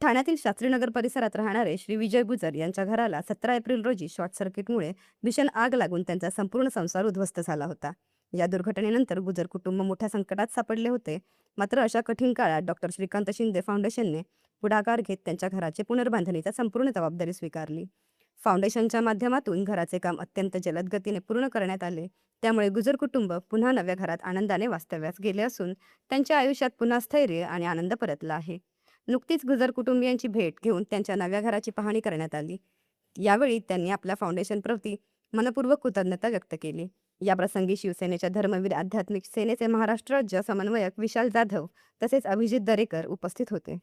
ठाण्यातील शास्त्रीनगर परिसरात राहणारे श्री विजय गुजर यांच्या घराला 17 एप्रिल रोजी शॉर्ट सर्किटमुळे भीषण आग लागून त्यांचा संपूर्ण संसार उद्ध्वस्त झाला होता. या दुर्घटनेनंतर गुजर कुटुंब मोठ्या संकटात सापडले होते. मात्र अशा कठीण काळात डॉक्टर श्रीकांत शिंदे फाउंडेशनने पुढाकार घेत त्यांच्या घराचे पुनर्बांधणीची संपूर्ण जबाबदारी स्वीकारली. फाउंडेशनच्या माध्यमातून घराचे काम अत्यंत जलद गतीने पूर्ण करण्यात आले. त्यामुळे गुजर कुटुंब पुन्हा नव्या घरात आनंदाने वास्तव्यास गेले असून त्यांच्या आयुष्यात पुन्हा स्थैर्य आणि आनंद परतला आहे. नुकतीच गुजर कुटुंबियांची भेट घेऊन त्यांच्या नव्या घराची पाहणी करण्यात आली. यावेळी त्यांनी आपल्या फाउंडेशनप्रती मनपूर्वक कृतज्ञता व्यक्त केली. याप्रसंगी शिवसेनेच्या धर्मवीर आध्यात्मिक सेनेचे महाराष्ट्र राज्य समन्वयक विशाल जाधव तसेच अभिजित दरेकर उपस्थित होते.